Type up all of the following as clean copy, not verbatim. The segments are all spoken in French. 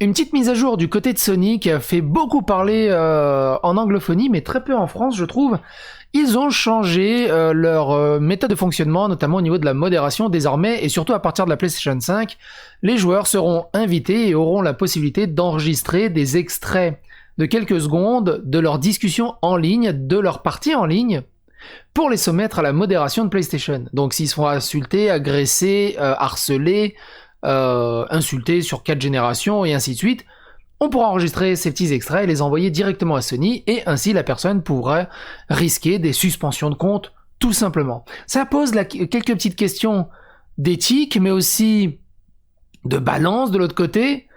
Une petite mise à jour du côté de Sony qui a fait beaucoup parler en anglophonie, mais très peu en France, je trouve. Ils ont changé leur méthode de fonctionnement, notamment au niveau de la modération désormais, et surtout à partir de la PlayStation 5, les joueurs seront invités et auront la possibilité d'enregistrer des extraits de quelques secondes de leur discussion en ligne, de leur partie en ligne, pour les soumettre à la modération de PlayStation. Donc s'ils se font insulter, agresser, harceler, insultés sur 4 générations et ainsi de suite, on pourra enregistrer ces petits extraits et les envoyer directement à Sony, et ainsi la personne pourrait risquer des suspensions de compte, tout simplement. Ça pose quelques petites questions d'éthique, mais aussi de balance de l'autre côté,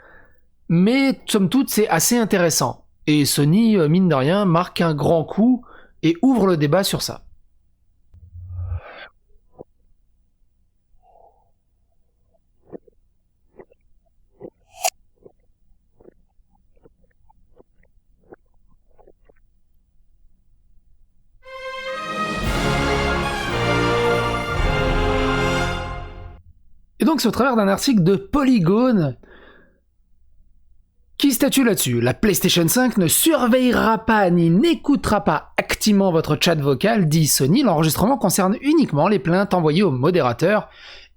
mais somme toute c'est assez intéressant. Et Sony, mine de rien, marque un grand coup et ouvre le débat sur ça. Et donc c'est au travers d'un article de Polygon qui statue là-dessus. La PlayStation 5 ne surveillera pas ni n'écoutera pas activement votre chat vocal, dit Sony. L'enregistrement concerne uniquement les plaintes envoyées au modérateur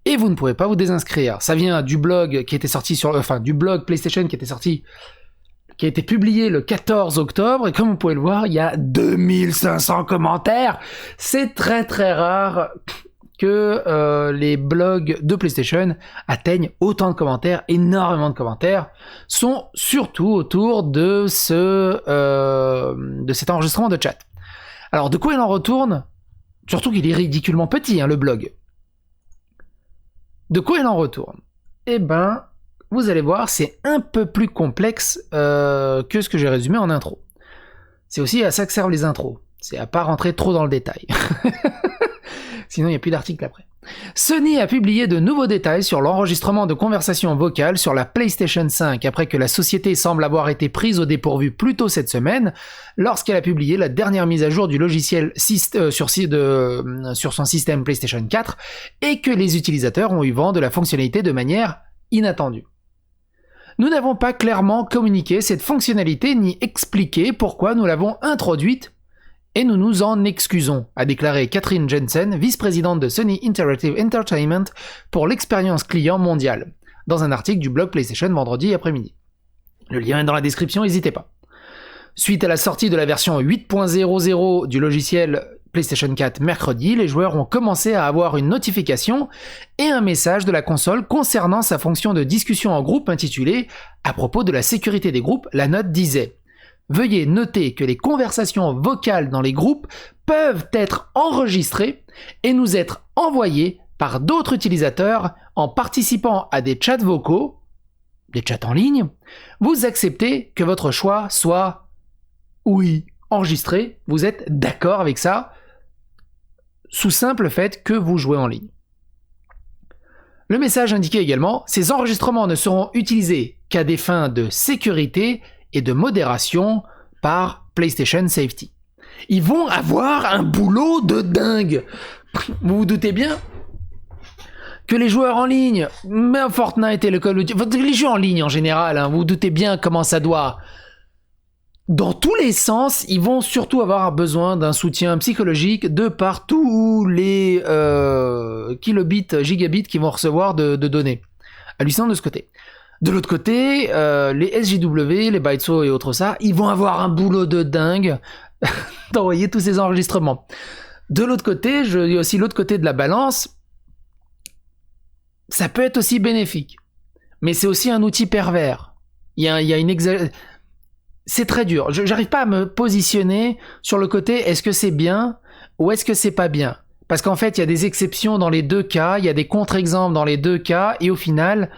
et vous ne pouvez pas vous désinscrire. Ça vient du blog qui était sorti du blog PlayStation qui a été publié le 14 octobre, et comme vous pouvez le voir, il y a 2500 commentaires. C'est très très rare que les blogs de PlayStation atteignent autant de commentaires, énormément de commentaires, sont surtout autour de cet enregistrement de chat. Alors de quoi il en retourne? Surtout qu'il est ridiculement petit, le blog. De quoi il en retourne? Eh ben, vous allez voir, c'est un peu plus complexe que ce que j'ai résumé en intro. C'est aussi à ça que servent les intros. C'est à pas rentrer trop dans le détail. Sinon, il n'y a plus d'article après. Sony a publié de nouveaux détails sur l'enregistrement de conversations vocales sur la PlayStation 5 après que la société semble avoir été prise au dépourvu plus tôt cette semaine lorsqu'elle a publié la dernière mise à jour du logiciel sur son système PlayStation 4 et que les utilisateurs ont eu vent de la fonctionnalité de manière inattendue. Nous n'avons pas clairement communiqué cette fonctionnalité ni expliqué pourquoi nous l'avons introduite et nous nous en excusons, a déclaré Catherine Jensen, vice-présidente de Sony Interactive Entertainment pour l'expérience client mondiale, dans un article du blog PlayStation vendredi après-midi. Le lien est dans la description, n'hésitez pas. Suite à la sortie de la version 8.00 du logiciel PlayStation 4 mercredi, les joueurs ont commencé à avoir une notification et un message de la console concernant sa fonction de discussion en groupe intitulée « À propos de la sécurité des groupes », la note disait « Veuillez noter que les conversations vocales dans les groupes peuvent être enregistrées et nous être envoyées par d'autres utilisateurs en participant à des chats vocaux, des chats en ligne. Vous acceptez que votre choix soit oui, enregistré, vous êtes d'accord avec ça, sous simple fait que vous jouez en ligne. » Le message indiquait également « Ces enregistrements ne seront utilisés qu'à des fins de sécurité et de modération par PlayStation Safety. » Ils vont avoir un boulot de dingue. Vous vous doutez bien que les joueurs en ligne, même Fortnite et le Call of Duty, les jeux en ligne en général, vous vous doutez bien comment ça doit. Dans tous les sens, ils vont surtout avoir besoin d'un soutien psychologique de par tous les kilobits, gigabits qu'ils vont recevoir de données. Hallucinant de ce côté. De l'autre côté, les SJW, les Byteso et autres ça, ils vont avoir un boulot de dingue d'envoyer tous ces enregistrements. De l'autre côté, il y a aussi l'autre côté de la balance. Ça peut être aussi bénéfique, mais c'est aussi un outil pervers. Il y a une c'est très dur. J'arrive pas à me positionner sur le côté est-ce que c'est bien ou est-ce que c'est pas bien. Parce qu'en fait, il y a des exceptions dans les deux cas, il y a des contre-exemples dans les deux cas, et au final,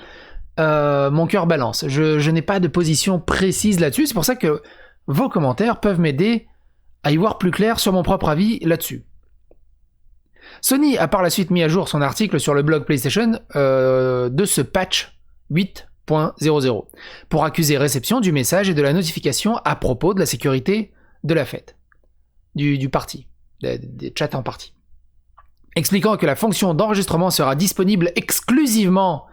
mon cœur balance. Je n'ai pas de position précise là-dessus. C'est pour ça que vos commentaires peuvent m'aider à y voir plus clair sur mon propre avis là-dessus. Sony a par la suite mis à jour son article sur le blog PlayStation de ce patch 8.00 pour accuser réception du message et de la notification à propos de la sécurité de la fête, du party, des chats en partie. Expliquant que la fonction d'enregistrement sera disponible exclusivement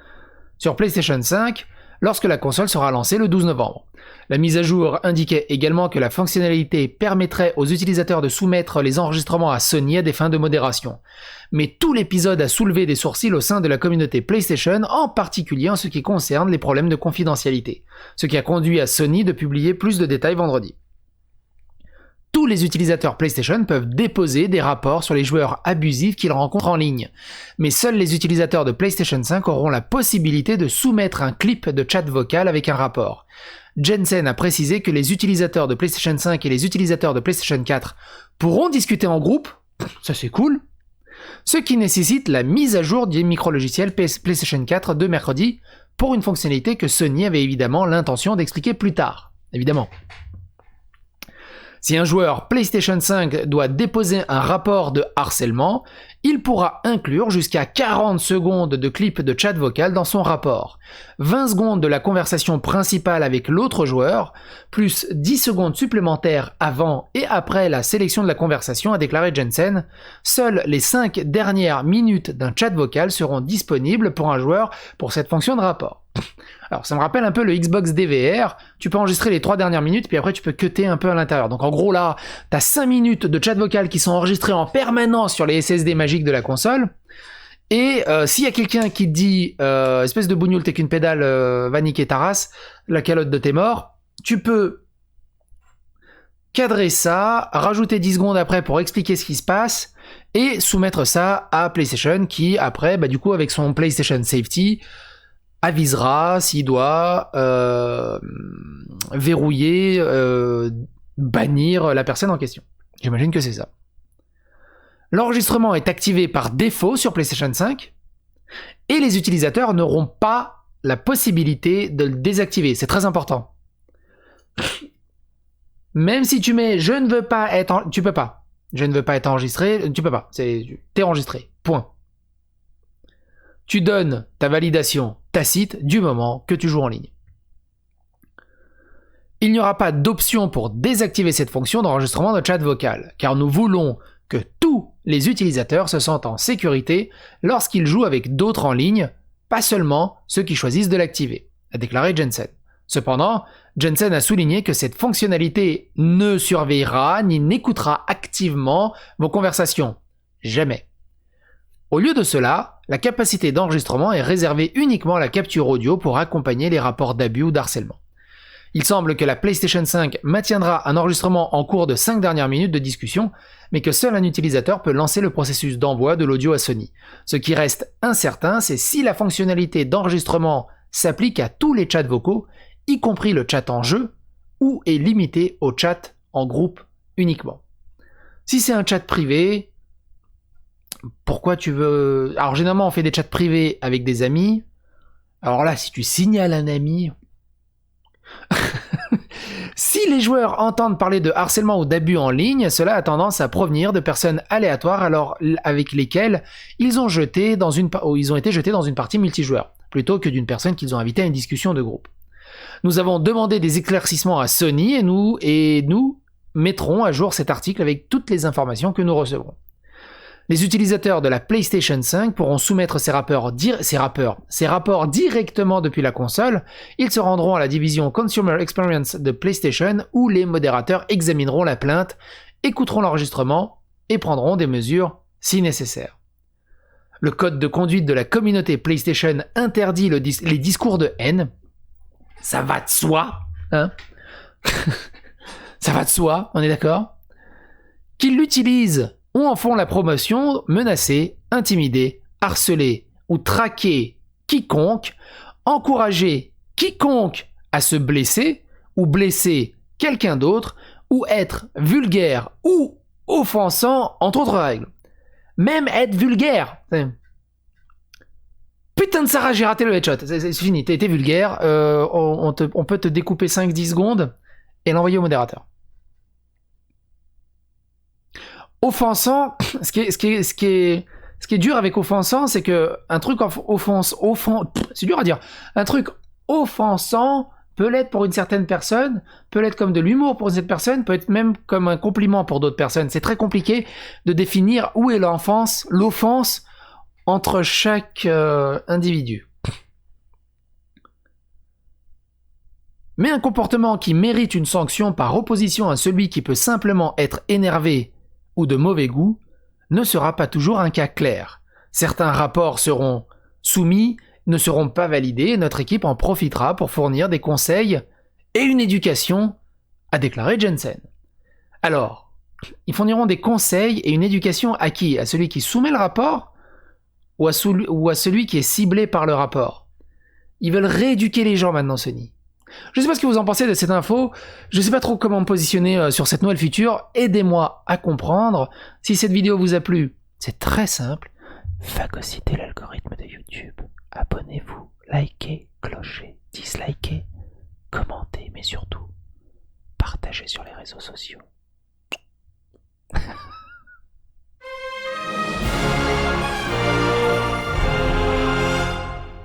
sur PlayStation 5, lorsque la console sera lancée le 12 novembre. La mise à jour indiquait également que la fonctionnalité permettrait aux utilisateurs de soumettre les enregistrements à Sony à des fins de modération. Mais tout l'épisode a soulevé des sourcils au sein de la communauté PlayStation, en particulier en ce qui concerne les problèmes de confidentialité, ce qui a conduit à Sony de publier plus de détails vendredi. Tous les utilisateurs PlayStation peuvent déposer des rapports sur les joueurs abusifs qu'ils rencontrent en ligne, mais seuls les utilisateurs de PlayStation 5 auront la possibilité de soumettre un clip de chat vocal avec un rapport. Jensen a précisé que les utilisateurs de PlayStation 5 et les utilisateurs de PlayStation 4 pourront discuter en groupe, ça c'est cool, ce qui nécessite la mise à jour du micro-logiciel PlayStation 4 de mercredi pour une fonctionnalité que Sony avait évidemment l'intention d'expliquer plus tard, évidemment. Si un joueur PlayStation 5 doit déposer un rapport de harcèlement, il pourra inclure jusqu'à 40 secondes de clip de chat vocal dans son rapport, 20 secondes de la conversation principale avec l'autre joueur, plus 10 secondes supplémentaires avant et après la sélection de la conversation, a déclaré Jensen. Seules les 5 dernières minutes d'un chat vocal seront disponibles pour un joueur pour cette fonction de rapport. Alors ça me rappelle un peu le Xbox DVR, tu peux enregistrer les 3 dernières minutes puis après tu peux cutter un peu à l'intérieur. Donc en gros là, t'as 5 minutes de chat vocal qui sont enregistrés en permanence sur les SSD magiques de la console, et s'il y a quelqu'un qui te dit espèce de bougnoule, t'es qu'une pédale, va niquer ta race, la calotte de tes morts, tu peux cadrer ça, rajouter 10 secondes après pour expliquer ce qui se passe, et soumettre ça à PlayStation qui après, du coup avec son PlayStation Safety, avisera s'il doit verrouiller, bannir la personne en question. J'imagine que c'est ça. L'enregistrement est activé par défaut sur PlayStation 5 et les utilisateurs n'auront pas la possibilité de le désactiver. C'est très important. Même si tu mets « je ne veux pas être » tu peux pas. Je ne veux pas être enregistré, tu peux pas. T'es enregistré. Point. Tu donnes ta validation tacite du moment que tu joues en ligne. Il n'y aura pas d'option pour désactiver cette fonction d'enregistrement de chat vocal, car nous voulons que tous les utilisateurs se sentent en sécurité lorsqu'ils jouent avec d'autres en ligne, pas seulement ceux qui choisissent de l'activer, a déclaré Jensen. Cependant, Jensen a souligné que cette fonctionnalité ne surveillera ni n'écoutera activement vos conversations. Jamais. Au lieu de cela, la capacité d'enregistrement est réservée uniquement à la capture audio pour accompagner les rapports d'abus ou d'harcèlement. Il semble que la PlayStation 5 maintiendra un enregistrement en cours de 5 dernières minutes de discussion, mais que seul un utilisateur peut lancer le processus d'envoi de l'audio à Sony. Ce qui reste incertain, c'est si la fonctionnalité d'enregistrement s'applique à tous les chats vocaux, y compris le chat en jeu, ou est limitée au chat en groupe uniquement. Si c'est un chat privé, pourquoi tu veux... Alors généralement on fait des chats privés avec des amis. Alors là, si tu signales un ami... Si les joueurs entendent parler de harcèlement ou d'abus en ligne, cela a tendance à provenir de personnes aléatoires alors avec lesquelles ils ont été jetés dans une partie multijoueur, plutôt que d'une personne qu'ils ont invitée à une discussion de groupe. Nous avons demandé des éclaircissements à Sony et nous mettrons à jour cet article avec toutes les informations que nous recevrons. Les utilisateurs de la PlayStation 5 pourront soumettre ces rapports directement depuis la console. Ils se rendront à la division Consumer Experience de PlayStation où les modérateurs examineront la plainte, écouteront l'enregistrement et prendront des mesures si nécessaire. Le code de conduite de la communauté PlayStation interdit les discours de haine. Ça va de soi, hein? Ça va de soi, on est d'accord? Qu'ils l'utilisent ou en font la promotion, menacer, intimider, harceler ou traquer quiconque, encourager quiconque à se blesser ou blesser quelqu'un d'autre ou être vulgaire ou offensant, entre autres règles. Même être vulgaire. Putain de Sarah, j'ai raté le headshot. C'est fini, t'as été vulgaire. On peut te découper 5-10 secondes et l'envoyer au modérateur. Offensant, ce qui est dur avec offensant, c'est que un truc c'est dur à dire. Un truc offensant peut l'être pour une certaine personne, peut l'être comme de l'humour pour cette personne, peut être même comme un compliment pour d'autres personnes. C'est très compliqué de définir où est l'offense entre chaque individu. Mais un comportement qui mérite une sanction par opposition à celui qui peut simplement être énervé ou de mauvais goût ne sera pas toujours un cas clair. Certains rapports seront soumis, ne seront pas validés, et notre équipe en profitera pour fournir des conseils et une éducation, a déclaré Jensen. Alors, ils fourniront des conseils et une éducation à qui? À celui qui soumet le rapport ou à celui qui est ciblé par le rapport? Ils veulent rééduquer les gens maintenant, Sony. Je ne sais pas ce que vous en pensez de cette info, je ne sais pas trop comment me positionner sur cette nouvelle feature, aidez-moi à comprendre. Si cette vidéo vous a plu, c'est très simple, phagocytez l'algorithme de YouTube, abonnez-vous, likez,